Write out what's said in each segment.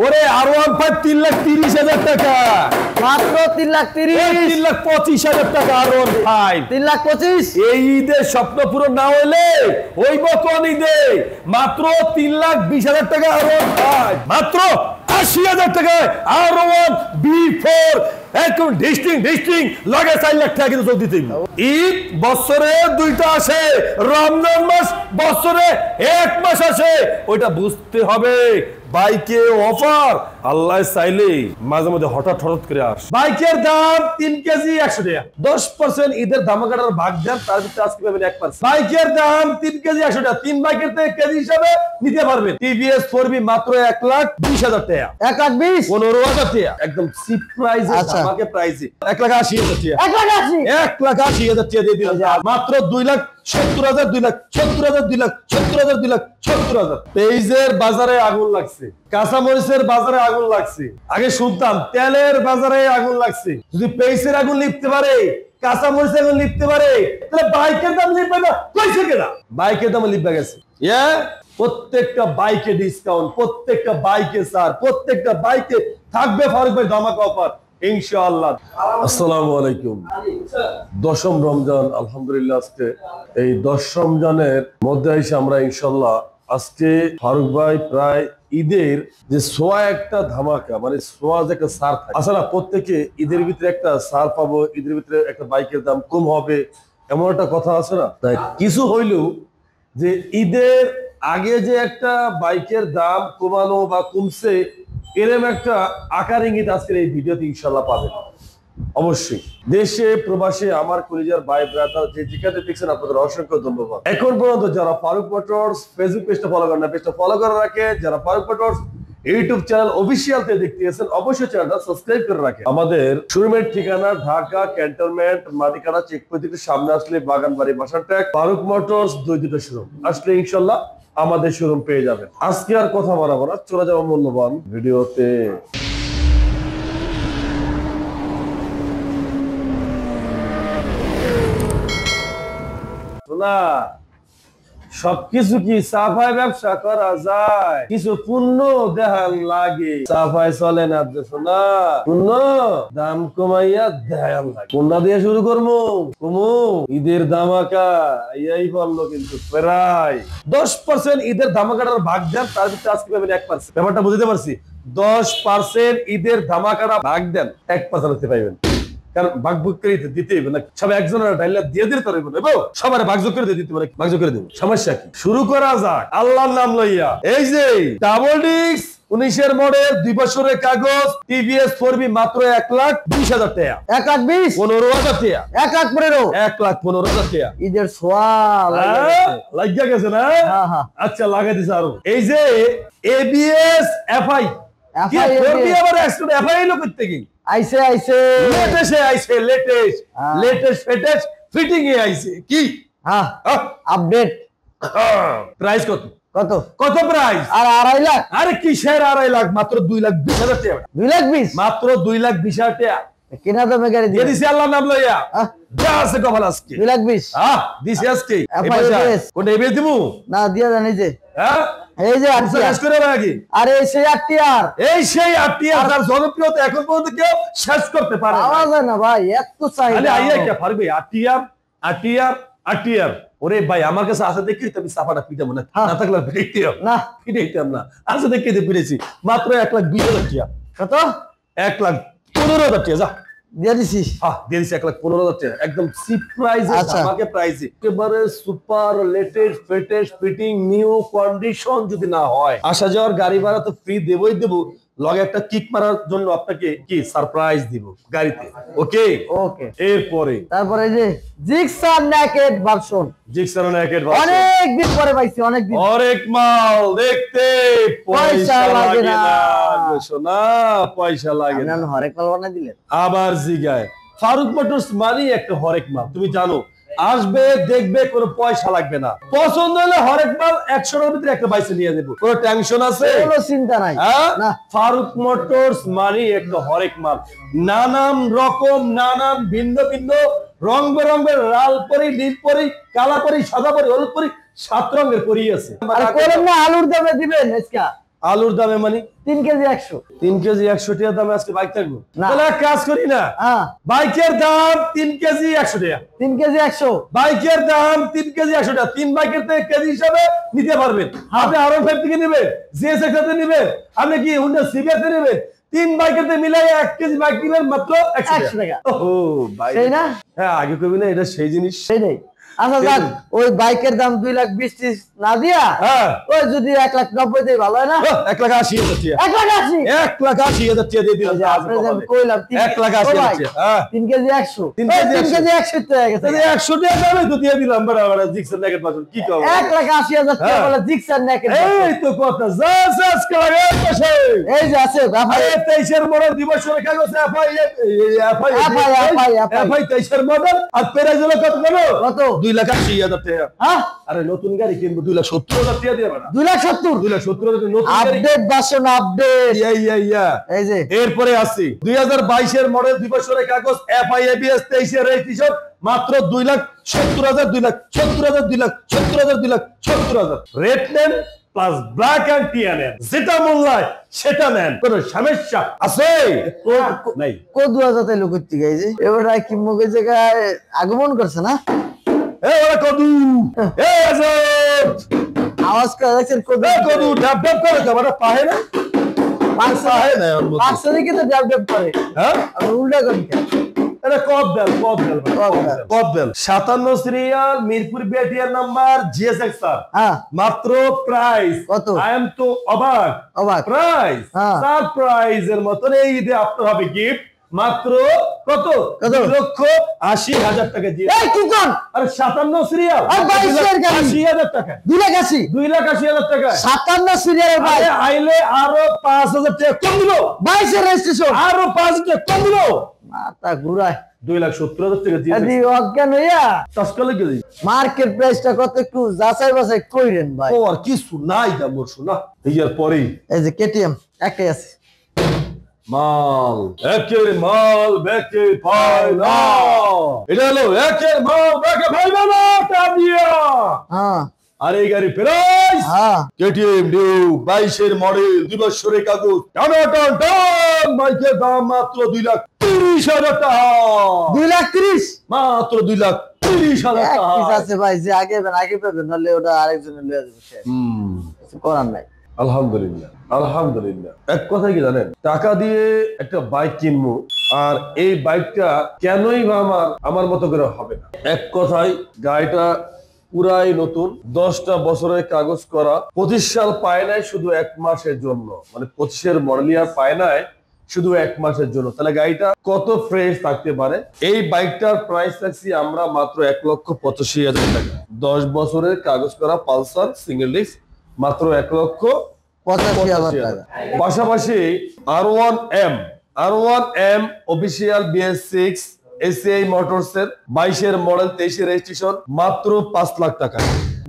ওরে R15 3,30,000 টাকা মাত্র 3,30,000 3,25,000 টাকা R15 3,25,000 এই ঈদের স্বপ্ন পূরণ না হইলে হইব কোন ঈদে মাত্র 3,20,000 টাকা R15 মাত্র 80,000 টাকায় R1 B4 একদম ডিস্টিং লাগে 4 লাখ টাকা কিন্তু দিতে ঈদ বছরে দুইটা আসে রমজান মাস বছরে এক মাস আসে ওইটা বুঝতে হবে বাইকে অফার আল্লাহ চাইলে মাঝে মধ্যে হঠাৎ করে আসে বাইকের দাম 3 কেজি 100 টাকা 10% ঈদের ধামাকাটার ভাগ দেন তার ভিতরে আজকে পাবেন 1% বাইকের দাম 3 কেজি 100 টাকা 3 বাইকের থেকে কেজি হিসাবে নিতে পারবেন টিভিএস 4B মাত্র 1,20,000 টাকা 1,20,000 15,000 টাকা একদম চিপ প্রাইসে ধামাকা প্রাইসে 1,80,000 টাকা 1,80,000 টাকা দিয়ে দিলাম মাত্র 2,70,000 2,70,000 2,70,000 পেঁয়াজের বাজারে আগুন লাগছে কাঁচামরিচের বাজারে আগুন লাগছে আগে শুনতাম তেলের বাজারে আগুন লাগছে যদি পেঁয়াজের আগুন লিপতে পারে কাঁচামরিচের আগুন লিপতে পারে তাহলে বাইকের দাম লিপবে না কইছে কেনা বাইকের দাম লিপবে গেছে প্রত্যেকটা বাইকে ডিসকাউন্ট প্রত্যেকটা বাইকে ছাড় প্রত্যেকটা বাইকে থাকবে ফারুক ভাই ধামাকা অফার ইনশাআল্লাহ। আসসালামু আলাইকুম। 10ম রমজান আলহামদুলিল্লাহ আজকে এই 10 রমজানের মধ্যে এসে আমরা ইনশাআল্লাহ আজকে ফারুক ভাই প্রায় ঈদের যে সোয়া একটা ধামাকা মানে সোয়া যে একটা সার থাকে আসলে প্রত্যেকে ঈদের ভিতরে একটা সার পাবো ঈদের ভিতরে একটা বাইকের দাম কম হবে এমন একটা কথা আছে না তাই কিছু হইলেও যে ঈদের আগে যে একটা বাইকের দাম কমানো বা কমছে এরকম একটা আকার ইঙ্গিত আজকের এই ভিডিওতে ইনশাল্লাহ পাবেন অবশ্যই দেশে প্রবাসে আমার কলিজার ভাই ব্রাদার যে যেখানে দেখছেন আপনাদের অসংখ্য ধন্যবাদ এখন পর্যন্ত যারা ফারুক মোটরস ফেসবুক পেজটা ফলো করেন না পেজটা ফলো করে রাখে যারা Faruk Motors YouTube channel official তে দেখতে আছেন অবশ্যই চ্যানেলটা সাবস্ক্রাইব করে রাখে আমাদের শোরুমের ঠিকানা ঢাকা ক্যান্টনমেন্ট মাটিকাটা চেকপোস্টের সামনে আসলে বাগানবাড়ি বাসারট্যাগ ফারুক মোটরস দুটো শোরুম আসলে ইনশাল্লাহ আমাদের শোরুম পেয়ে যাবেন আজকে আর কথা বাড়াবো না চলে যাবো মূল্যবান ভিডিওতে না সবকিছু কি সাফাই ব্যবসা করা যায় কিছু পুণ্য দেখান লাগে সাফাই চলে না না পুণ্য দাম কমাইয়া দেখান লাগে পুণ্য দিয়ে শুরু করবো কমু ঈদের ধামাকা এই বললো কিন্তু প্রায় 10% ঈদের ধামাকাটার ভাগ দেন তার ভিতরে আজকে পাবেন 1% ব্যাপারটা বুঝতে পারছি 10% ঈদের ধামাকাটা ভাগ দেন 1% হতে পাইবেন কারণ ভাগযোগ করে দিতে হবে না সবাই একজনের ডাইলা দিয়ে দিতে পারবে সবার ভাগযোগ করে দিতে পারে ভাগযোগ করে দেবো সমস্যা কি শুরু করা যাক আল্লাহর নাম লইয়া এই যে ডাবল ডিস্ক 19 এর মডেল 2 বছরের কাগজ টিভিএস 4B মাত্র 1,20,000 টাকা 1,20,000 15,000 টাকা 1,15,000 টাকা ঈদের সোয়া লাগিয়া গেছে না আচ্ছা লাগাই দিছে আরো এই যে এবিএস এফআই কি 4B আবার এক্সট্রা এফআই লোক করতে কি আইছে লেটেস্ট ফিটিং এ আইছে কি আপডেট প্রাইস কত প্রাইস আর 2.5 লাখ আরে কিসের 2.5 লাখ মাত্র 2,20,000 টাকা 2,20,000 মাত্র 2,20,000 টাকা কেনা দামে গাড়ি দিয়ে দিছি আল্লাহর নাম লইয়া যা আছে কপাল আজকে 2,20,000 দিছি আজকে এই পয়সা কোন এবে দিমু না দিয়া জানি যে এই যে শেষ করে রাখি আরে সেই আরটিআর তার জনপ্রিয়তা এখন পর্যন্ত কেউ শেষ করতে পারে আওয়াজ না ভাই এত চাই আরে আইয়া কি পারবে আরটিআর ওরে ভাই আমার কাছে আছে দেখি তুমি সাফাটা পিটাবো না না থাকলে পিটাইতাম না আছে দেখি পিটেছি মাত্র 1,20,000 টাকা কত 1,15,000 টাকা যা দিয়ে দিছি দিয়ে দিছি 1,15,000 টাকা একদম চিপ প্রাইসে আমাকে প্রাইসে একেবারে super latest fitting new condition যদি না হয় আসা যাওয়ার গাড়ি ভাড়া তো ফ্রি দেবই দেব লগে একটা কিক মারার জন্য আপনাকে কি সারপ্রাইজ দিব গাড়িতে ওকে এরপরে তারপরে যে জিক্সার নেকেড ভার্সন অনেক দিন পরে পাইছি অনেক মাল দেখতে পয়সা লাগে না সোনা পয়সা লাগে না হরেক মাল বানাই দিলেন আবার জিগায় ফারুক মোটরস মানে একটা হরেক মাল তুমি জানো আসবে দেখবে কোনো পয়সা লাগবে না পছন্দ হলে হরেক মাল 100 টাকার ভিতরে একটা বাইসে নিয়ে দেব কোনো টেনশন আছে কোনো চিন্তা নাই না ফারুক মোটরস মানে একটা হরেক মাল নানান রকম নানান ভিন্ন ভিন্ন রং বেরঙের লাল পরি নীল পরি কালা পরি সাদা পরি হলুদ পরি 7 রঙের পরি আছে আর কোন না আলুর দামে দিবেন আজকে আলুর দামে মানে 3 কেজি 100। 3 কেজি 100 টাকা দামে আজকে বাইক থাকবো? না। তাহলে এক কাজ করি না, হ্যাঁ বাইকের দাম 3 কেজি 100 টাকা। 3 কেজি 100। বাইকের দাম 3 কেজি 100 টাকা। 3 বাইকের থেকে কেজি হিসাবে নিতে পারবেন। আপনি R15 থেকে নেবেন, জিএসএক্স থেকে নেবেন, আপনি কি হুন্ডা সিবিআর থেকে নেবেন, 3 বাইকের থেকে মিলাই 1 কেজি বাইক নেবেন মাত্র 100 টাকা। ও ভাই, সেই না? হ্যাঁ, আগে কইবি না, এটা সেই জিনিস। সেটাই। আচ্ছা যাক, ওই বাইকের দাম 2,20,30 না দিয়া হ্যাঁ, ওই যদি 1,90,000 দেই ভালো হয় না? 1,80,000 টাকা। 1,80,000 1,80,000 টাকা দিয়ে দিলাম। আপনি যেন কইলাম 1,80,000 টাকা। হ্যাঁ, 3 কেজি 100। 3 3 কেজি কেজি 100 তো হয়ে গেছে। তাহলে 100 টাকা দামে তো দিয়ে দিলাম। বড় জিক্সার নেকেট পাচ্ছেন, কি কও? 1,80,000 টাকা বলে জিক্সার নেকেট। এই তো কথা, জাজ করে বসে। এই যে আছে ভাই 23 এর মডেল দিবসের কাগজ এফআই 23 এর মডেল আর প্রাইস হলো কত জানো? কত? 2,80,000 টাকা। হ্যাঁ, আরে নতুন গাড়ি কিনবো 2,70,000 টাকা দিয়ে বাড়া। 2,70,000 2,70,000 নতুন গাড়ি। Update version update. ইয়া। এই যে এরপরে আসি 2022 এর মডেল দিবসের কাগজ এফআই এবিএস 23 এর রেজিস্ট্রেশন মাত্র 2,70,000 2,70,000 রেড নেন প্লাস ব্ল্যাক এন্ড টিএনএন, যেটা মূল্যায় সেটা নেন, কোনো সমস্যা আছে নাই? কদু আজাতে লোক করতে গেছে এবার কি মুখে জায়গায় আগমন করছে না? ওরা কদু, আজাদ আওয়াজ করে দেখছেন কদু কদু ডাব ডাব করে যাবাটা পাহে না, পাহে না ওর মধ্যে। পাঁচশো দিকে তো ড্যাব ড্যাব করে, হ্যাঁ, আমি উল্টা করি কেন? এটা কদ বেল 57 সিরিয়াল মিরপুর বিআরটিআর নাম্বার জিএসএক্স স্যার। হ্যাঁ, মাত্র প্রাইস কত? আই এম তো অবাক। অবাক প্রাইস হ্যাঁ। সারপ্রাইজ এর মতন এই ঈদে আপনার হবে গিফট মাত্র কত? কত? 2,80,000 টাকা দিয়ে। এই কি কোন? আরে 57 সিরিয়াল আর 22 এর গাড়ি। 80,000 টাকা। 2,80,000 2,80,000 টাকা। 57 সিরিয়ালের ভাই আরে আইলে আরো 5,000 টাকা কম দিব। 22 এর রেজিস্ট্রেশন আরো 5,000 টাকা কম দিব। মাথা ঘুরায় 2,70,000 টাকা দিয়ে। আদি অজ্ঞান হইয়া তস্কালে গেলি। মার্কেট প্রাইসটা কত একটু যাচাই বাছাই কইরেন ভাই। ও আর কিছু নাই দাম ওর শোনা। ইয়ার পরেই এই যে কেটিএম একটাই আছে। মাল একের মাল বেকে পায় না, এটা হলো একের মাল বেকে পায় না টাবিয়া। হ্যাঁ আর এই গাড়ি প্রাইস হ্যাঁ কেটিএম নিউ 22 এর মডেল 2 বছরের কাগজ টানাটান টান বাইকের দাম মাত্র 2,30,000 টাকা। 2,30,000 মাত্র 2,30,000 এক টাকা। পিস আছে ভাই, যে আগে পাবেন নাহলে ওটা আরেকজনের লয়ে যাবে শেষ। কিছু করার নাই। আলহামদুলিল্লাহ আলহামদুলিল্লাহ। এক কথা কি জানেন, টাকা দিয়ে একটা বাইক কিনবো আর এই বাইকটা কেনই বা আমার মতো করে হবে না। এক কথায় গাড়িটা পুরাই নতুন, 10টা বছরের কাগজ করা, 25 সাল পায় নাই শুধু 1 মাসের জন্য, মানে 25 মডেল ইয়ার পায় নাই শুধু 1 মাসের জন্য। তাহলে গাড়িটা কত ফ্রেশ থাকতে পারে? এই বাইকটার প্রাইস রাখছি আমরা মাত্র 1,85,000 টাকা। 10 বছরের কাগজ করা পালসার সিঙ্গেল ডিস্ক মাত্র 85,000 টাকা। পাশাপাশি R1M official BS6 ACI motors এর 22 এর মডেল 23 এর রেজিস্ট্রেশন মাত্র 5 লাখ টাকা।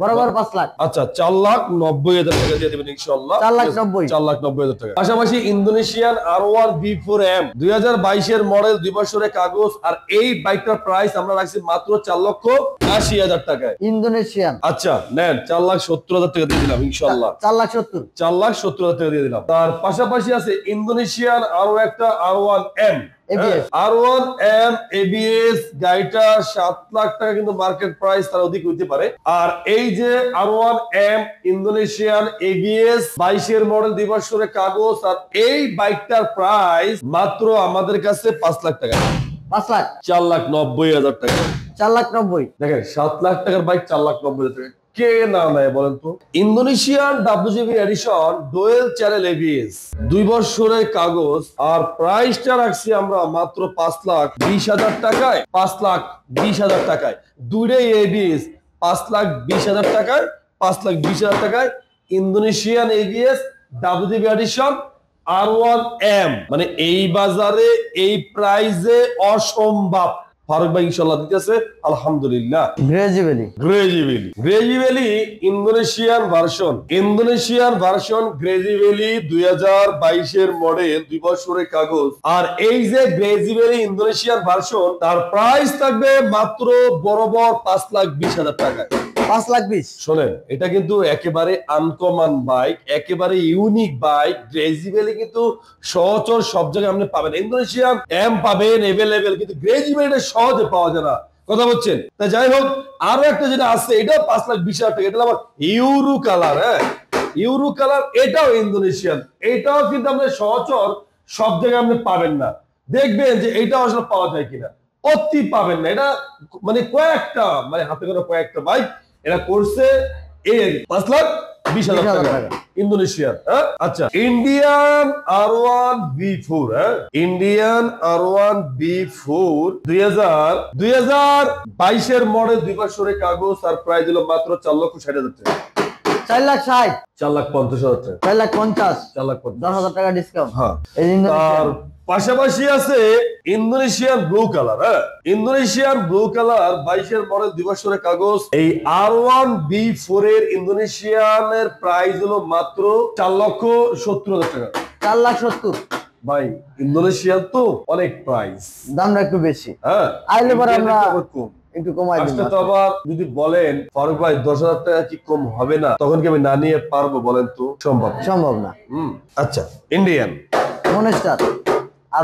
বরাবর 5 লাখ। আচ্ছা 4,90,000 টাকা দিয়ে দেবেন ইনশাআল্লাহ। 4,90,000 4,90,000 টাকা। পাশাপাশি ইন্দোনেশিয়ান R1 V4M 2022 এর মডেল 2 বছরের কাগজ, আর এই বাইকটার প্রাইস আমরা রাখছি মাত্র 4,80,000 টাকায়। ইন্দোনেশিয়ান। আচ্ছা নেন 4,70,000 টাকা দিয়ে দিলাম ইনশাআল্লাহ। 4,70,000 4,70,000 টাকা দিয়ে দিলাম। তার পাশাপাশি আছে ইন্দোনেশিয়ান আরো একটা R1M ABS। R1M ABS গাড়িটা 7 লাখ টাকা, কিন্তু মার্কেট প্রাইস তার অধিক হইতে পারে। আর এই যে R1M ইন্দোনেশিয়ান ABS 22 এর মডেল 2 বছরের কাগজ, আর এই বাইকটার প্রাইস মাত্র আমাদের কাছে 5 লাখ টাকা। 5 লাখ 4,90,000 টাকা। 4,90,000 দেখেন 7 লাখ টাকার বাইক 4,90,000 টাকা কে না নেয় বলেন তো? Indonesian WGB addition dual channel ABS 2 বছরের কাগজ, আর প্রাইসটা রাখছি আমরা মাত্র 5,20,000 টাকায়। 5,20,000 টাকায় দুইটাই ABS 5,20,000 টাকায়। 5,20,000 টাকায় Indonesian ABS WGB addition R1M, মানে এই বাজারে এই প্রাইসে অসম্ভব। ফারুক ভাই ইনশাআল্লাহ দিতেছে আলহামদুলিল্লাহ। গ্রেজিভেলি ইন্দোনেশিয়ান ভার্সন গ্রেজিভেলি 2022 এর মডেল 2 বছরের কাগজ, আর এই যে গ্রেজিভেলি ইন্দোনেশিয়ান ভার্সন তার প্রাইস থাকবে মাত্র বরাবর 5,20,000 টাকায়। 5,20,000 শোনেন, এটা কিন্তু একেবারে আনকমন বাইক, একেবারে ইউনিক বাইক। গ্রেজিভেলি কিন্তু সচর সব জায়গায় আপনি পাবেন। ইন্দোনেশিয়ান এম পাবেন এভেলেবেল, কিন্তু গ্রেজিভেলি এটা সহজে পাওয়া যায় না। কথা বলছেন? তা যাই হোক, আরো একটা যেটা আছে, এটাও 5,20,000 টাকা। এটা আবার ইউরো কালার। হ্যাঁ, ইউরো কালার, এটাও ইন্দোনেশিয়ান। এটাও কিন্তু আপনি সচর সব জায়গায় আপনি পাবেন না। দেখবেন যে এটা আসলে পাওয়া যায় কিনা, অতি পাবেন না। এটা মানে কয়েকটা, মানে হাতে করে কয়েকটা বাইক এটা করছে এই 5,20,000 টাকা ইন্দোনেশিয়ার। হ্যাঁ, আচ্ছা, ইন্ডিয়ান R1 B4। হ্যাঁ, ইন্ডিয়ান R1 B4 2022 মডেল, 2 বছরের কাগজ, আর প্রাইস হলো মাত্র 4,60,000 টাকা। 4,60,000 4,50,000 টাকা। 4,50,000 4,50,000 10,000 টাকা ডিসকাউন্ট। হ্যাঁ, এই আর পাশাপাশি আছে ইন্দোনেশিয়ান ব্লু কালার। হ্যাঁ, ইন্দোনেশিয়ান ব্লু কালার 22 মডেল, 2 বছরের কাগজ। এই R1 B4 এর ইন্দোনেশিয়ানের প্রাইস হলো মাত্র 4,70,000 টাকা। 4,70,000 ভাই, ইন্দোনেশিয়ান তো অনেক প্রাইস, দামটা একটু বেশি। হ্যাঁ, আইলে পরে আমরা কম একটু কমাই দিব। আজকে তো আবার যদি বলেন ফারুক ভাই 10,000 টাকা কি কম হবে না, তখন কি আমি না নিয়ে পারবো বলেন তো? সম্ভব না। আচ্ছা, Indian monster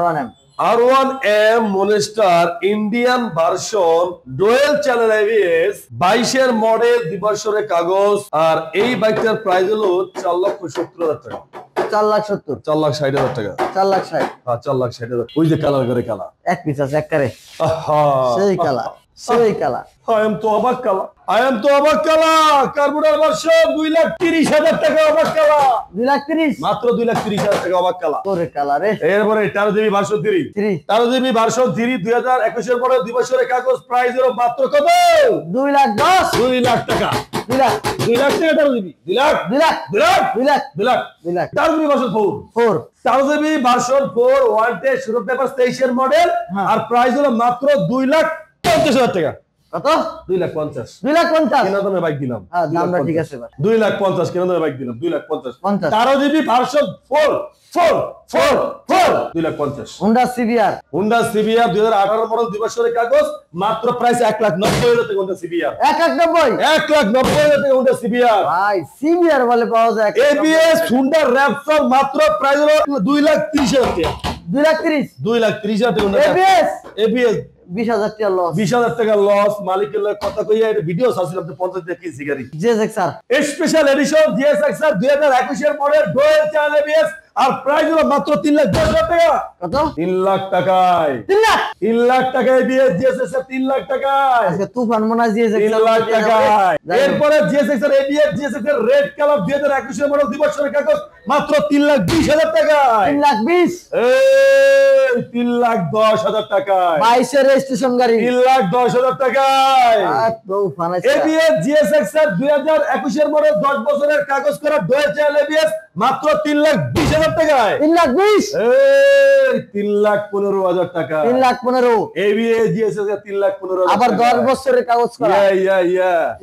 R1M R1M monster Indian version, dual channel ABS, 22 model, 2 বছরের কাগজ। আর এই বাইকটার প্রাইস হলো 4,70,000 টাকা। 4,70,000 4,60,000 টাকা। 4,60,000 হ্যাঁ, 4,60,000। ওই যে কালার করে কালার, এক পিস আছে একবারে আহা, সেই কালার, সেই কালার। I am তো অবাক কালা, I am তো অবাক কালা। কার্বোরেটর ভার্সন 2,30,000 টাকা অবাক কালা। 2,30,000 মাত্র 2,30,000 টাকা অবাক কালা। তোরে কালারে। এরপরে 13GB version 3, 13GB version 3, 2021 model, 2 বছরের কাগজ। প্রাইস হলো মাত্র কত? 2,10,000 2 লাখ টাকা। 2 লাখ 2 লাখ টাকা 13GB, 2 lakh 2 lakh 2 lakh 2 lakh 2 lakh 2 lakh 13GB version 4, 13GB version 4, wanted, শুরু পেপার 23 মডেল। আর প্রাইস হলো মাত্র 2,50,000 টাকা। কত? 2,50,000 2,50,000 কেনা দামে বাইক দিলাম। হ্যাঁ, দামটা ঠিক আছে ভাই। 2,50,000 কেনা দামে বাইক দিলাম। 2,50,000 50 13GB version 4, 2,50,000। Honda CBR Honda CBR 2018 model, 2 বছরের কাগজ। মাত্র প্রাইস 1,90,000 টাকা হুন্ডা সিবিআর। 1,90,000 1,90,000 টাকা হুন্ডা সিবিআর। ভাই CBR বলে পাওয়া যায় এবিএস হুন্ডা র‍্যাপটর, মাত্র প্রাইস হলো 2,30,000 টাকা। 2,30,000 2,30,000 টাকা হুন্ডা ABS এবিএস। 20,000 টাকা লস। 20,000 টাকা লস। মালিকের লগে কথা কইয়া এটা ভিডিও ছাড়ছিল, আপনি 50 টাকা কিনছি গাড়ি। JSX-R special edition GSX-R 2021 model, dual channel ABS। আর প্রাইস হলো মাত্র 3,10,000 টাকা। কত? 3 লাখ টাকায়। 3 লাখ 3 লাখ টাকায় ABS GSX-R, 3 লাখ টাকায়। আজকে তুফান মনে হয় JSX-R 3 লাখ টাকায়। এরপরে GSX-R ABS, GSX-R red colour 2021 model, 2 বছরের কাগজ। মাত্র 3,20,000 টাকায়। 3,20,000 এই 3,10,000 টাকায়। 22 এর রেজিস্ট্রেশন গাড়ি 3,10,000 টাকায়। তুফান ABS GSX-R 2021 মডেল, 10 বছরের কাগজ করা, ডুয়াল চ্যানেল ABS। মাত্র 3,20,000 টাকায়। 3,20,000 এই 3,15,000 টাকা। 3,15,000 ABS GSX-R 3,15,000 আবার 10 বছরের কাগজ করা ইয়া।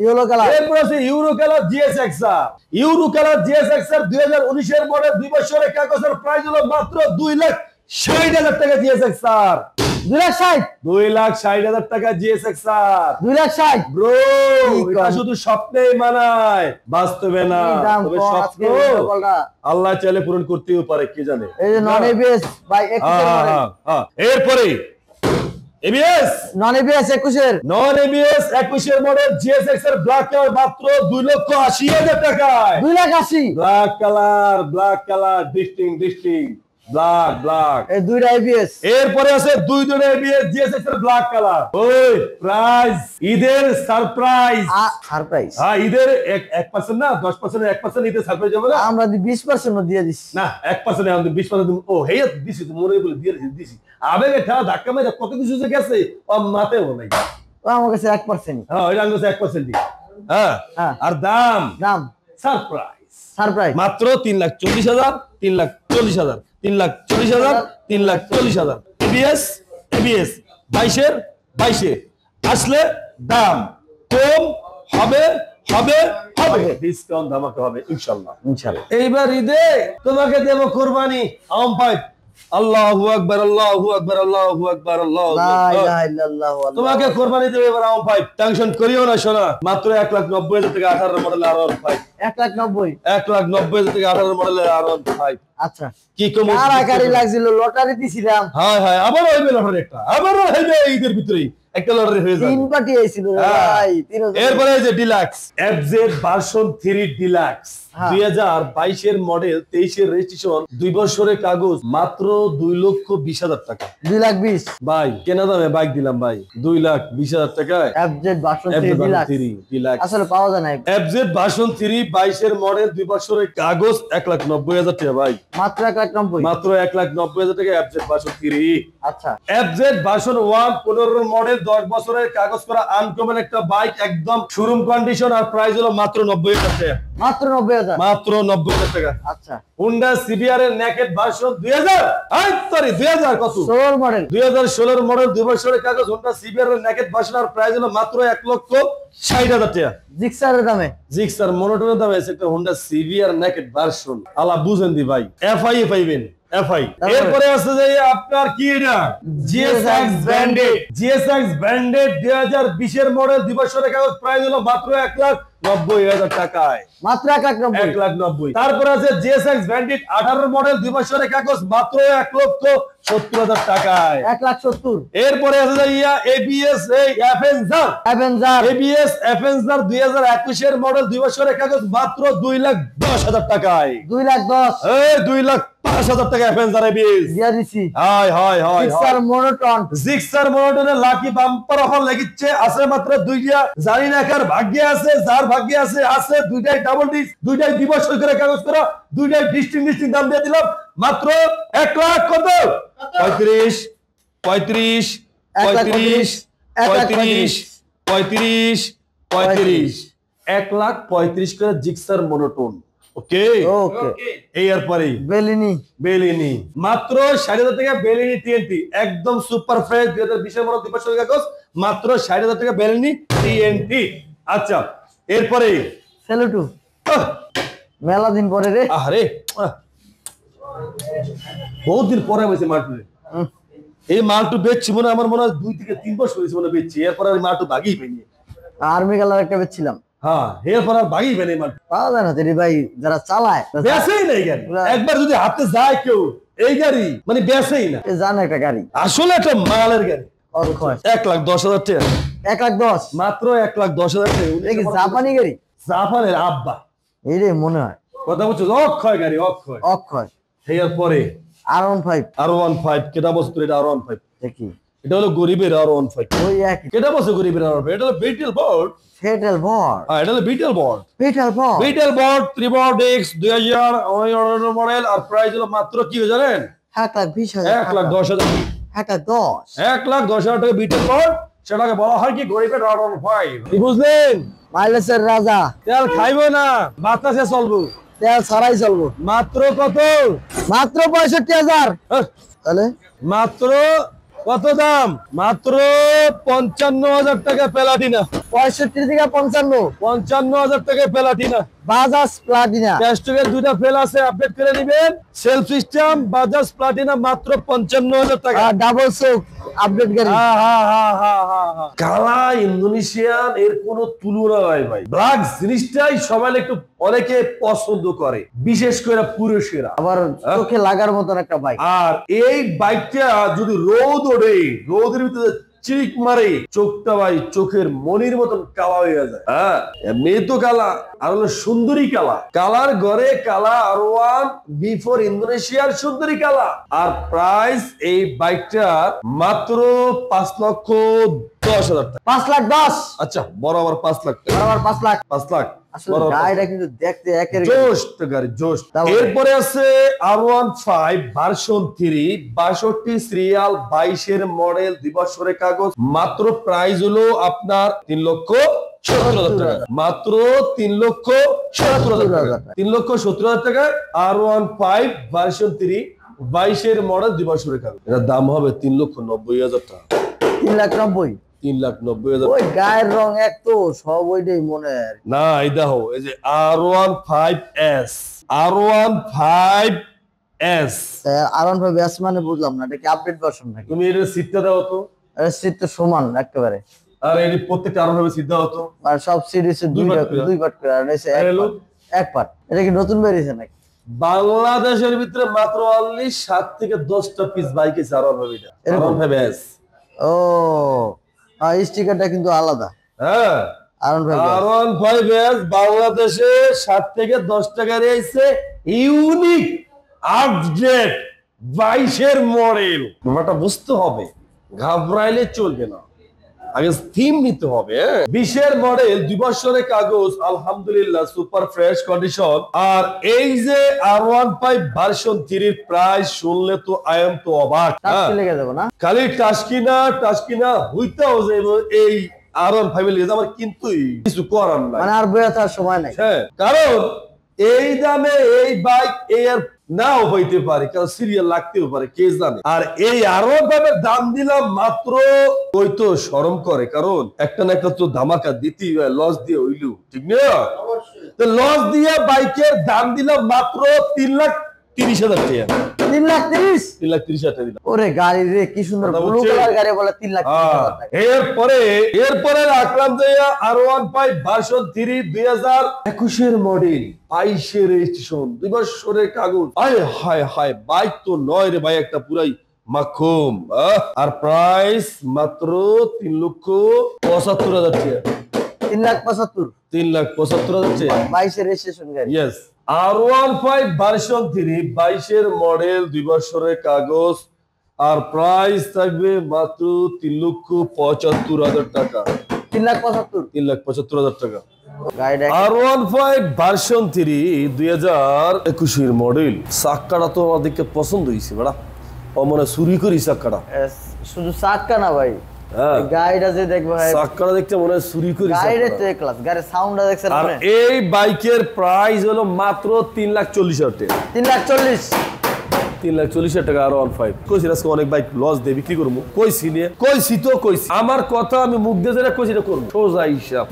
Yellow colour. এরপর আছে euro colour GSX-R। Euro colour GSX-R 2019 model, 2 বছরের কাগজের। প্রাইস হলো মাত্র 2,60,000 টাকা GSX-R। 2,60,000 2,60,000 টাকা GSX-R। 2,60,000 ব্রো, এটা শুধু স্বপ্নেই মানায়, বাস্তবে না। তবে স্বপ্ন আল্লাহ চাইলে পূরণ করতেও পারে, কে জানে। এই যে নন ABS ভাই 21 এর মডেল। এরপরে ABS নন ABS 21 এর নন ABS 21 model GSX-R black colour, মাত্র 2,80,000 টাকায়। 2,80,000 ব্ল্যাক কালার ডিস্টিং ব্ল্যাক। এই দুইটা ABS। এরপরে আছে দুইটা ABS GSX-R ব্ল্যাক কালার। ওই প্রাইস ঈদের সারপ্রাইজ। সারপ্রাইজ হ্যাঁ, ঈদের 1% না, 10% 1% ঈদের সারপ্রাইজ হবে না। আমরা 20% দিয়ে দিছি না, 1% না, 20%। ও হেই দিছি, মনে বলে দিয়ে দিছি। আবেগে ঠা ধাক্কা মেরে কত কিছু যে গেছে ও মাতেও নাই। ও আমার কাছে 1%। হ্যাঁ, ওইটা আমার কাছে 1%। হ্যাঁ, হ্যাঁ। আর দাম সারপ্রাইজ মাত্র 3,40,000, 3,40,000, 3,40,000, 3,40,000। ABS 22 আসলে দাম কম হবে। ডিসকাউন্ট ধামাকা হবে ইনশাআল্লাহ। এইবার ঈদে তোমাকে দেব কুরবানি। আল্লাহু আকবার, আল্লাহু আকবার, আল্লাহু আকবার, আল্লাহু লা আকবার। ইলাহা ইল্লাল্লাহ, আল্লাহু তোমাকে আকবার। কোরবানি দেবে এবার রাউন্ড 5। টেনশন করিও না সোনা, মাত্র 1,90,000 থেকে 18 মডেল রাউন্ড 5। 1,90,000। 1,90,000 থেকে 18 মডেল রাউন্ড 5। আচ্ছা, কি কম কারাকারি লাগছিল, লটারি দিছিলাম। হ্যাঁ হ্যাঁ, আবার হইবে লটারি একটা, আবারও হইবে ঈদের ভিতরেই একটা লটারি হয়ে যাবে। 3 পার্টি আইছিল রে হ্যাঁ। ভাই, 3,000। এরপরে এই যে ডিলাক্স এফজেড ভার্সন 3 ডিলাক্স হ্যাঁ। 2022 এর মডেল, 23 এর রেজিস্ট্রেশন, 2 বছরের কাগজ, মাত্র 2,20,000 টাকা। 2,20,000 ভাই কেনা দামে বাইক দিলাম ভাই, 2,20,000 টাকায় FZ version 3 FZ deluxe. 3 deluxe. আসলে পাওয়া যায় না, এফজেড ভার্সন 3 22 এর মডেল, 2 বছরের কাগজ, 1,90,000 টাকা ভাই, মাত্র 1,90,000। মাত্র 1,90,000 টাকা এফজেড ভার্সন 3। আচ্ছা, এফজেড ভার্সন 1 15 মডেল, 10 বছরের কাগজ করা আনকমন একটা বাইক, একদম শোরুম কন্ডিশন, আর প্রাইস হলো মাত্র 90,000 টাকা, মাত্র 90,000। মাত্র 90,000 টাকা। আচ্ছা, হুন্ডা সিবিআর এর নেকেড ভার্সন 2000 কত 16 মডেল। 2016 মডেল, 2 বছরের কাগজ, হুন্ডা সিবিআর এর নেকেড ভার্সন, আর প্রাইস হলো মাত্র 1,60,000 টাকা। জিক্সারের দামে। জিক্সার মনোটনের দামে আছে একটা হুন্ডা সিবিআর নেকেড ভার্সন, আলা বুঝেন দি ভাই, এফআই এ পাইবেন, এফআই। তারপরে? এরপরে আছে যে আপনার কি এটা জিএসএক্স ব্র্যান্ডেড, জিএসএক্স ব্র্যান্ডেড 2020 এর মডেল, 2 বছরের কাগজ, প্রাইস হলো মাত্র 1,90,000 টাকায়, মাত্র 1,90,000। 1,90,000। তারপরে আছে জিএসএক্স ব্র্যান্ডেড 18 মডেল, 2 বছরের কাগজ, মাত্র 1,70,000 টাকায়। 1,70,000। এরপরে আছে যে ABS Avenger, Avenger. ABS Avenger 2021 এর মডেল, 2 বছরের কাগজ, মাত্র 2,10,000 টাকায়। 2,10,000 এই 2,05,000 টাকা অ্যাভেঞ্জার এবিএস। দিয়া দিছি। Hi hi hi Gixxer monotone. Gixxer মনোটনের লাকি বাম্পার অফার লাগিচ্ছে, আছে মাত্র 2টা, জানি না কার ভাগ্যে আছে, যার ভাগ্যে আছে আছে 2টাই ডাবল ডিস্ক, 2টাই 2 বছর করে কাগজ করা, 2টাই ডিস্টিং দাম দিয়ে দিলাম মাত্র 1,00,000 কত 35 35 35 35 35 35 1,35,000 করে জিক্সার মনোটোন। ওকে ওকে। এরপরেই বেলিনি। বেলিনি মাত্র 60,000 টাকা, বেলিনি টিএনটি একদম সুপার ফ্রেশ 2020 এর মডেল, 2 বছরের কাগজ, মাত্র 60,000 টাকা বেলিনি টিএনটি। আচ্ছা এরপরে সেলুটু। মেলা দিন পরে রে। আরে বহুত দিন পরে হয়েছে মাল্টু, এই মাল্টু বেচছি মনে হয়, আমার মনে হয় 2 থেকে 3 বছর হয়েছে মনে বেচছি, এরপর আর মাল্টু ভাগই পেনি। আর্মি কালার একটা বেচছিলাম। হ্যাঁ এরপর আর ভাগই পেনি মাল্টু, পাওয়া যায় না তেরি ভাই, যারা চালায় বেচেই নাই গাড়ি, একবার যদি হাতে যায় কেউ এই গাড়ি মানে বেচেই না, জানে একটা গাড়ি আসলে একটা মালের গাড়ি। অক্ষয়। 1,10,000 টাকা, 1,10,000 মাত্র 1,10,000 টাকা। এটা কি জাপানি গাড়ি? জাপানের আব্বা, এই রে মনে হয় কথা বলছো, অক্ষয় গাড়ি, অক্ষয়। অক্ষয়। এরপরে R15 R15 কেটা বছর এটা R15, দেখি এটা হলো গরিবের R15। ওই একই কেটা বছর গরিবের R15, এটা হলো বিটেল বোর্ড, ফেটাল ভর। হ্যাঁ এটা হলো বিটেল বোর্ড, ফেটাল ভর। Beetle board 3 board X 2000 model, আর প্রাইস হলো মাত্র কি জানেন 1,20,000 1,10,000, 1,10,000 1,10,000 টাকা বিটেল বোর্ড, সেটাকে বলা হয় কি গরিবের R15। কি বুঝলেন? মাইলেজের রাজা। তেল খাইবো না, বাতাসে চলবো, তেল ছাড়াই চলবো। মাত্র কত মাত্র 65,000। তাহলে মাত্র কত দাম, মাত্র 55,000 টাকা প্লাটিনা, 65 থেকে 55। 55,000 টাকা প্লাটিনা। বাজাজ প্লাটিনা। ক্যাস্টকের 2টা ফেল আছে, আপডেট করে নেবেন। সেলফ সিস্টেম বাজাজ প্লাটিনা মাত্র 55,000 টাকা। আর ডাবল চোক আপডেট গাড়ি। কালা ইন্দোনেশিয়ান এর কোনো তুলনা নাই ভাই, ব্ল্যাক জিনিসটাই সবাই একটু অনেকে পছন্দ করে, বিশেষ করে পুরুষেরা। আবার চোখে লাগার মতন একটা বাইক। আর এই বাইকটা যদি রোদ ওঠে, রোদের ভিতরে চিক মারে, চোখটা ভাই চোখের মনির মতন কালা হয়ে যায়। হ্যাঁ এমনি তো কালা, আর হলো সুন্দরী কালা, কালার ঘরে কালা R1 B4 ইন্দোনেশিয়ার সুন্দরী কালা। আর প্রাইস এই বাইকটার মাত্র 5,10,000 টাকা। 5,10,000। আচ্ছা বরাবর 5 লাখ টাকা, বরাবর 5 লাখ। 5 লাখ আসলে গাড়িটা কিন্তু দেখতে একের জোশ গাড়ি, জোশ। এরপরে আছে R15 ভার্সন 3 62 সিরিয়াল 22 এর মডেল, 2 বছরের কাগজ, মাত্র প্রাইস হলো আপনার 3,70,000 টাকা, মাত্র 3,70,000 টাকা, 3,70,000 টাকা। R15 ভার্সন 3 22 এর মডেল, 2 বছরের কাগজ, এর দাম হবে 3,90,000 টাকা, 3,90,000। 3,90,000। ওই গায়ের রং এক তো সব ওইটাই মনে হয়। না এই দেখো, এই যে R15S, R15 S. R15 S মানে বুঝলাম না, এটা কি আপডেট ভার্সন নাকি? তুমি এর সিটটা দাও তো। এর সিট তো সমান একেবারে, আর এই প্রত্যেকটা R15 সিট দাও তো। আর সব সিরিজে দুই পার্ট করে, আর এসে এক পার্ট। এটা কি নতুন বেরিয়েছে নাকি? বাংলাদেশের ভিতরে মাত্র অনলি 7 থেকে 10টা পিস বাইক আছে R15 এস। ও স্টিকারটা কিন্তু আলাদা। হ্যাঁ, R15 এস বাংলাদেশে 7 থেকে 10টা গাড়ি আইছে, ইউনিক আপডেট 22 এর মডেল। ব্যাপারটা বুঝতে হবে, ঘাবড়াইলে চলবে না, আগে থিম নিতে হবে। 20 এর মডেল, 2 বছরের কাগজ, আলহামদুলিল্লাহ সুপার ফ্রেশ কন্ডিশন। আর এই যে R15 ভার্সন 3 এর প্রাইস শুনলে তো আই এম তো অবাক। লেগে যাবে না, খালি টাস্কিনা হইতাও যে এই R15 এর লেগে আমার কিন্তু কিছু করার নাই, মানে আর বইয়া থাকার সময় নাই। হ্যাঁ, কারণ এই দামে এই বাইক এর নাও হইতে পারে, কারণ সিরিয়াল লাগতেও পারে, কে জানে। আর এই R15 এর দাম দিলাম মাত্র, ওই তো শরম করে, কারণ একটা না একটা তো ধামাকা দিতেই হয়, লস দিয়ে হইলু, ঠিক না? তো লস দিয়ে বাইকের দাম দিলাম মাত্র 3,30,000 টাকা। 3,30,000 টাকা দিলাম। ওরে গাড়ি রে, কি সুন্দর ব্লু কালার গাড়ি, বলে 3,30,000 টাকা। এরপরে রাখলাম যে R15 ভার্সন 3 2021 এর মডেল, 22 এর রেজিস্ট্রেশন, 2 বছরের কাগজ। আয় হায় হায়, বাইক তো নয় রে ভাই, একটা পুরাই মাখুম। আর প্রাইস মাত্র 3,75,000 টাকা। 3,75,000 3,75,000 টাকা, 22 এর রেজিস্ট্রেশন গাড়ি। ইয়েস। R15 ভার্সন 3 22 এর মডেল, 2 বছরের কাগজ, আর প্রাইস থাকবে মাত্র 3,75,000 টাকা। 3,75,000 টাকা। R15 ভার্সন 3 2021 এর মডেল। চাক্কাটা তো আমাদেরকে পছন্দ হয়েছে বড়া, ও মনে চুরি করি চাক্কাটা। শুধু চাক্কা না ভাই, হ্যাঁ, গাড়িটা যে দেখবো ভাই, চাক্কাটা দেখতে মনে হয় চুরি করি। গাড়িটা তো ক্লাস, গাড়ির সাউন্ডটা দেখছেন? আর এই বাইকের প্রাইস হলো মাত্র 3,40,000 টাকা। 3,40,000 টাকা R15। কইছি আজকে অনেক বাইক লস দিয়ে বিক্রি করবো, কইছি আমার কথা আমি মুখ দিয়ে যেটা কইছি এটা করবো, সোজা হিসাব।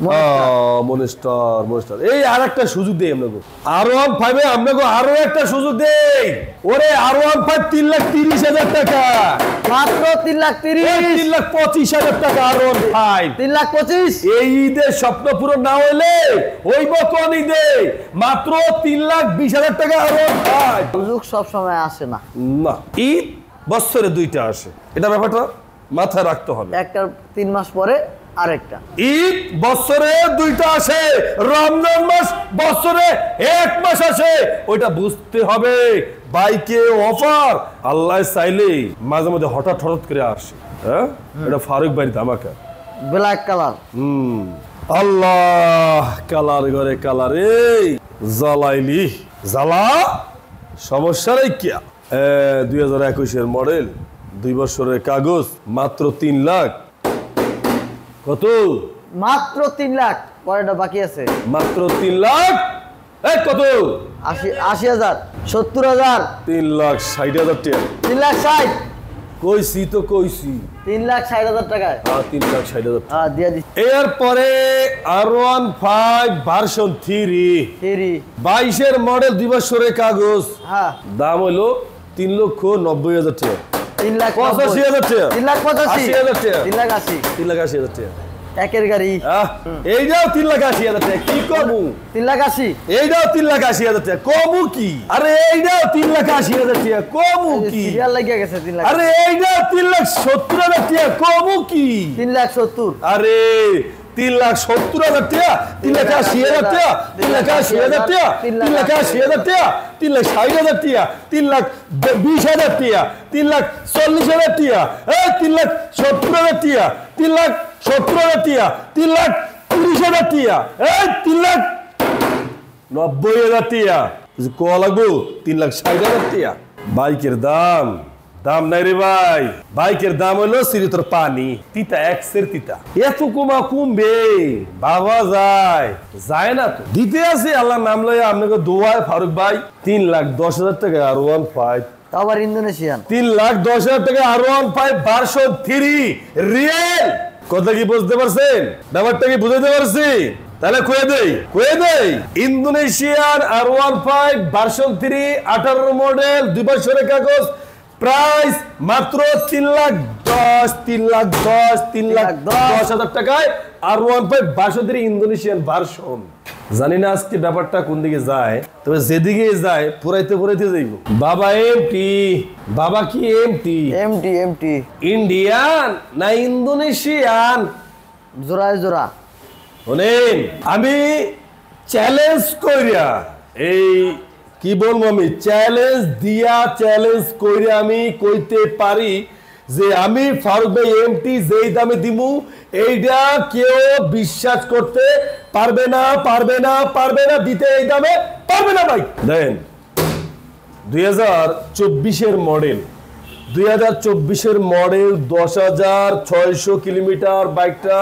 মনস্টার এই আর একটা সুযোগ দেই আপনাকে, R15 এ আপনাকে আরো একটা সুযোগ দেই। ওরে R15 3,30,000 টাকা মাত্র, 3,25,000 টাকা R15। 3,25,000 এই ঈদের স্বপ্ন পূরণ না হইলে হইব কোন ঈদে? মাত্র 3,20,000 টাকা R15। সুযোগ সব সময় আসে না, না, ঈদ বছরে 2টা আসে, এটা ব্যাপারটা মাথায় রাখতে হবে। একটা 3 মাস পরে আরেকটা। ঈদ বছরে 2টা আসে, রমজান মাস বছরে 1 মাস আসে, ওইটা বুঝতে হবে। বাইকে অফার আল্লাহ চাইলে মাঝে মধ্যে হঠাৎ করে আসে। হ্যাঁ, এটা ফারুক ভাই ধামাকা, ব্ল্যাক কালার। আল্লাহ, কালার ঘরে কালার, এই জ্বালাইলি জ্বালা, সমস্যা নেই কিয়া। 2021 এর মডেল, 2 বছরের কাগজ, মাত্র 3 লাখ। কত? মাত্র 3 লাখ, পরেটা বাকি আছে। মাত্র 3 লাখ। কত? 80,000, 70,000, 3,60,000 টাকা। 3,60,000 কইছি তো কইছি, 3,60,000 টাকায়। 3,60,000 টাকা। দিয়ে দিচ্ছি। এরপরে R15 ভার্সন 3 22 এর মডেল, 2 বছরের কাগজ, হ্যাঁ, দাম হলো 3,90,000 টাকা। 3,85,000 টাকা। 3,85,000 টাকা। 3,80,000 3,80,000 টাকা। একের গাড়ি। এইটাও 3,80,000 টাকা। কি কমু? 3,80,000। এইটাও 3,80,000 টাকা। কমু কি? আরে এইটাও 3,80,000 টাকা। কমু কি? সিরিয়াল লাগিয়ে গেছে 3 লাখ। আরে এইটাও 3,70,000 টাকা। কমু কি? 3,70,000। আরে 3,70,000 টাকা, 3,80,000 টাকা, 3,80,000 টাকা, 3,80,000 টাকা, 3,60,000 টাকা, 3,20,000 টাকা, 3,40,000 টাকা, 3,70,000 টাকা, 3,70,000 টাকা, 3,30,000 টাকা, 3,90,000 টাকা। ক লাগবো? 3,60,000 টাকা। বাইকের দাম নাই রে ভাই, বাইকের দাম হলো সিরিতর পানি, তিতা এক্সের তিতা। এত কমবে বাবা, যায় না তো। দিতে আছে আল্লাহ নাম লয়ে আপনাকে দোয়ায় ফারুক ভাই, 3,10,000 টাকা R15। আবার ইন্দোনেশিয়ান। 3,10,000 টাকা R15 ভার্সন 3 রিয়েল। কথা কি বুঝতে পারছেন? ব্যাপারটা কি বুঝতে পারছি? তাহলে কয়ে দেই ইন্দোনেশিয়ান R15 ভার্সন 3 18 মডেল 2 বছরের কাগজ প্রাইস মাত্র 3,10,000 টাকায় R15 ভার্সন 3 ইন্দোনেশিয়ান ভার্সন। জানি না আজকে ব্যাপারটা কোন দিকে যায়, তবে যেদিকে যায় পুরাইতে যাইব। বাবা বাবা কি এমটি ইন্ডিয়ান না ইন্দোনেশিয়ান? জোড়া শোনেন, আমি চ্যালেঞ্জ কইরা কি বলবো, আমি চ্যালেঞ্জ কইরা আমি কইতে পারি যে আমি ফারুক ভাই এমটি যেই দামে দিমু এইটা কেউ বিশ্বাস করতে পারবে না দিতে এই দামে পারবে না ভাই। দেন 2024 মডেল 10,600 কিলোমিটার বাইকটা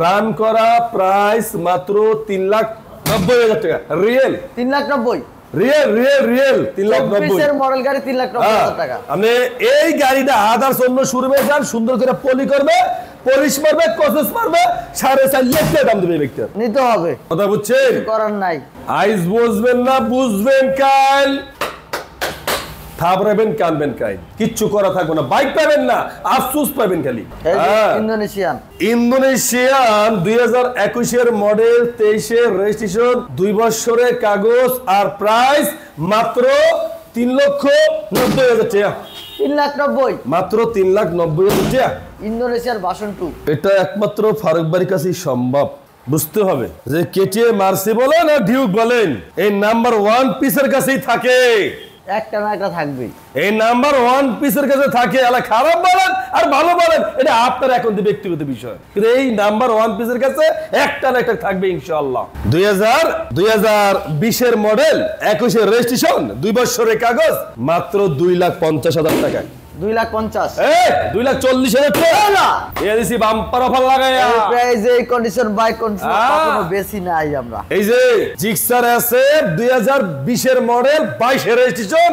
রান করা, প্রাইস মাত্র 3,90,000 টাকা। রিয়েল 3,90,000 রিয়েল 3,90,000 মডেল গাড়ি 3,90,000 টাকা। আপনি এই গাড়িটা আদার্স অন্য শোরুমে যান, সুন্দর করে পলি করবে, পলিশ মারবে, কসেস মারবে, 4.5 লাখ টাকা দাম দেবে ব্যক্তি। নিতে হবে, কথা বুঝছেন? করার নাই। আইস বুঝবেন না, বুঝবেন কাল, থাবড়াবেন, কানবেন কাল, কিচ্ছু করা থাকবে না। বাইক পাবেন না, আফসোস পাবেন খালি। ইন্দোনেশিয়ান 2021 মডেল 23 রেজিস্ট্রেশন 2 বছরের কাগজ আর প্রাইস মাত্র 3,90,000 টাকা। 3,90,000 মাত্র 3,90,000 টাকা। ইন্দোনেশিয়ার ভার্সন 2। এটা একমাত্র ফারুক বাড়ির কাছেই সম্ভব। বুঝতে হবে যে কেটিএম মার্সি বলেন আর ডিউক বলেন, এই নাম্বার 1 পিসের কাছেই থাকে, একটা না একটা থাকবেই। এই নাম্বার 1 পিসের কাছে থাকে। আলা খারাপ বলেন আর ভালো বলেন এটা আপনার এখন ব্যক্তিগত বিষয়, কিন্তু এই নাম্বার 1 পিসের কাছে একটা না একটা থাকবে ইনশাআল্লাহ। 2020 মডেল 21 রেজিস্ট্রেশন 2 বছরের কাগজ মাত্র 2,50,000 টাকা। 2,50,000 2,40,000 টাকা এদিছি বাম্পার অফার লাগায়া। এই প্রাইসে এই কন্ডিশন বাইক কন্ডিশন কখনো বেশি নাই আমরা। এই যে জিক্সার আছে 2020 মডেল 22 রেজিস্ট্রেশন,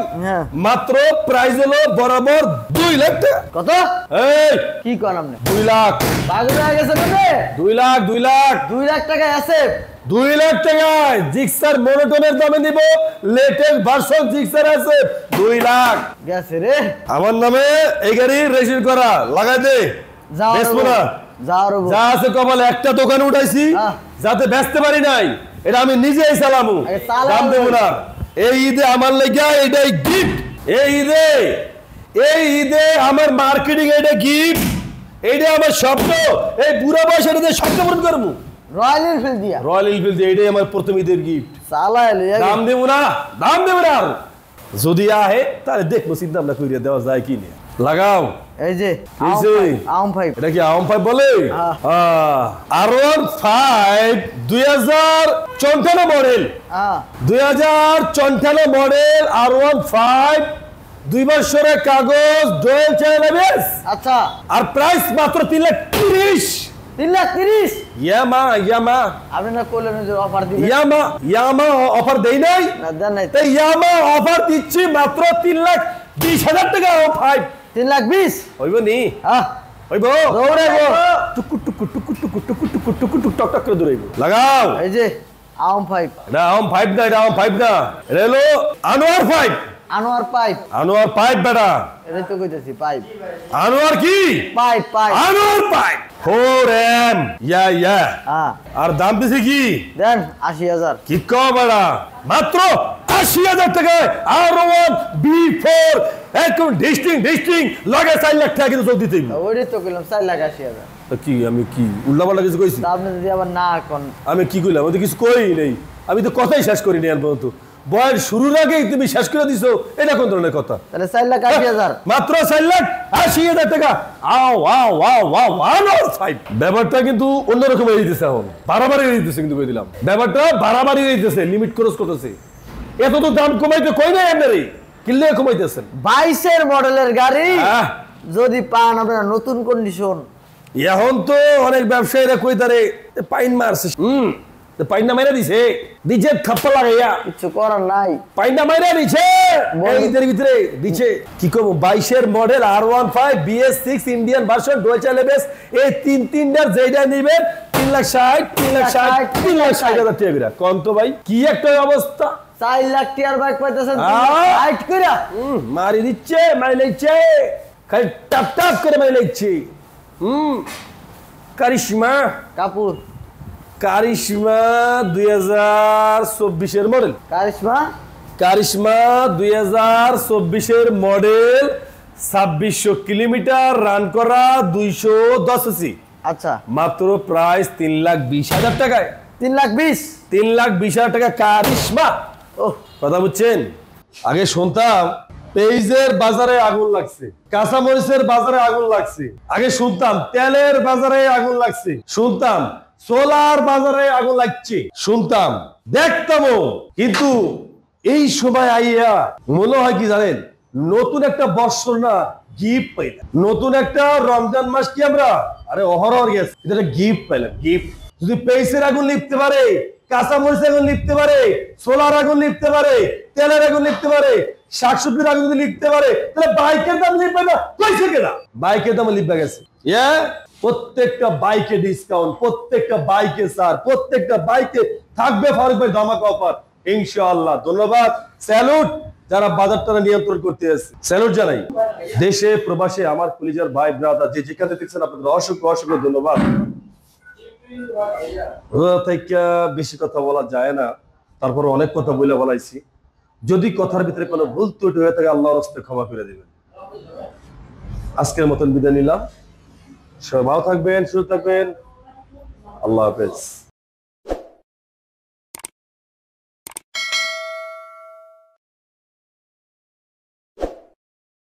মাত্র প্রাইস হলো বরাবর 2 লাখ টাকা। কত? এই কি কোন আপনি? 2 লাখ পাগল হয়ে গেছে কবে? 2 লাখ টাকা আছে। 2 লাখ টাকায় জিক্সার মনোটনের দামে দিব, লেটেস্ট ভার্সন জিক্সার আছে 2 লাখ গেছে রে। আমার নামে এই গাড়ি রেজিস্ট্রেশন করা, লাগাই দে। বেচবো না, যা আছে কপালে একটা দোকানে উঠাইছি যাতে বেচতে পারি নাই, এটা আমি নিজেই চালামু, দাম দেবো না। এই ঈদে আমার লেগে এটাই গিফট, এই ঈদে আমার মার্কেটিং এটা গিফট, এইটা আমার স্বপ্ন, এই বুড়া বয়সে এটা স্বপ্ন পূরণ করবো। রয়্যাল এনফিল্ড দিয়ে এটাই আমার প্রথম ঈদের গিফট। দাম দেবো না। যদি আহে তাহলে দেখবো, চিন্তা ভাবনা করিয়া দেওয়া যায় কি নিয়ে। লাগাও এই যে আম5। এটা কি আম5 বলে? R15 2054 মডেল, 2054 মডেল R15 2 বছরের কাগজ, ডুয়াল চ্যানেল ABS। আচ্ছা, আর প্রাইস মাত্র 3,30,000। 3,30,000 ইয়ামা আপনি না কইলেন যে অফার দিবেন। ইয়ামা অফার দেই নাই না, দেন নাই। তাই ইয়ামা অফার দিচ্ছি মাত্র 3,20,000 টাকা। 3,20,000 হইব নি? হইব, দৌড়াইবো, টুকু টুকু টুকু টুকু টুকু টুকু টুকু টুক টক টক করে দৌড়াইবো। লাগাও এই যে আম5। এটা আম5 না, এটা আম5 না, এটা হলো আনোয়ার 5। আনোয়ার পাইপ বেটা, এটাই তো কইতেছি পাইপ। আনোয়ার কি পাইপ আনোয়ার পাইপ 4M ইয়া আর দাম দিছে কি? দেন 80,000। কি কও বেটা, মাত্র 80,000 টাকায় R1 B4 একদম ডিস্টিং লাগে 4 লাখ টাকা কিন্তু দিতেই। ওইটাই তো কইলাম 4,80,000। কি আমি কি উল্টাপাল্টা কিছু কইছি? আপনি যদি আবার না কোন আমি কি কইলাম? আমি তো কিছু কই নাই, আমি তো কথাই শেষ করি নাই পর্যন্ত। বয়স শুরুর আগেই তুমি শেষ করে দিছো, এটা কোন ধরনের কথা? তাহলে 4,80,000, মাত্র 4,80,000 টাকা। ব্যাপারটা কিন্তু অন্যরকম হয়ে দিতেছে, এখন বাড়াবাড়ি হয়ে দিতেছে, কিন্তু কই দিলাম ব্যাপারটা বাড়াবাড়ি হয়ে দিতেছে, লিমিট ক্রস করতেছে। এত তো দাম কমাইতে কই নাই আপনারই, কিনলে কমাইতেছেন। 22 মডেলের গাড়ি যদি পান আপনারা নতুন কন্ডিশন। এখন তো অনেক ব্যবসায়ীরা কই তারে পাইন মারছে, পাইনা মাইরা দিছে, দিছে থাপ্পা লাগাইয়া, কিছু করার নাই, পাইনা মাইরা দিছে এইদের ভিতরে দিছে। কি করব? 22 model R15 BS6 Indian version dual channel ABS, এই তিনটার যেটা নেবেন 3,60,000 3,60,000 3,60,000 টাকা করে কোন তো ভাই কি একটা অবস্থা 4 লাখ টাকার বাইক পাইতেছেন আহ! 60 কইরা মারি দিচ্ছে মারি লাগছে খালি টাপ টাপ করে মারি লাগছে কারিশমা কাপুর কারিশমা 2024 এর মডেল কারিশমা কারিশমা 2024 এর মডেল 2600 কিলোমিটার রান করা 210 সিসি আচ্ছা মাত্র প্রাইস 3,20,000 টাকায় 3,20,000 3,20,000 টাকা কারিশমা ও কথা বুঝছেন আগে শুনতাম পেঁয়াজের বাজারে আগুন লাগছে কাঁচামরিচের বাজারে আগুন লাগছে আগে শুনতাম তেলের বাজারে আগুন লাগছে শুনতাম সোলার বাজারে আগুন লাগছে শুনতাম দেখতামও কিন্তু এই সময় আইয়া মনে হয় কি জানেন নতুন একটা বর্ষর না গিফট পাইলাম নতুন একটা রমজান মাস কি আমরা আরে অহরহর গেছে এটা গিফট পাইলাম গিফট যদি পেঁয়াজের আগুন লিখতে পারে কাঁচামরিচের আগুন লিখতে পারে সোলার আগুন লিখতে পারে তেলের আগুন লিখতে পারে শাকসবজির আগুন যদি লিখতে পারে তাহলে বাইকের দাম লিখবে না কইছে কেনা বাইকের দাম লিখবে গেছে প্রত্যেকটা বাইকে ডিসকাউন্ট প্রত্যেকটা বাইকে ছাড় প্রত্যেকটা বাইকে থাকবে ফারুক ভাই ধামাকা অফার ইনশাআল্লাহ ধন্যবাদ স্যালুট যারা বাজারটা নিয়ন্ত্রণ করতে আছে স্যালুট জানাই দেশে প্রবাসে আমার কলিজার ভাই ব্রাদার যে যেখানে দেখছেন আপনাদের অসংখ্য অসংখ্য ধন্যবাদ বেশি কথা বলা যায় না তারপর অনেক কথা বলে বলাইছি যদি কথার ভিতরে কোনো ভুল ত্রুটি হয়ে থাকে আল্লাহর রাস্তায় ক্ষমা করে দিবেন আজকের মতন বিদায় নিলাম সবাই ভালো থাকবেন সুস্থ থাকবেন আল্লাহ হাফেজ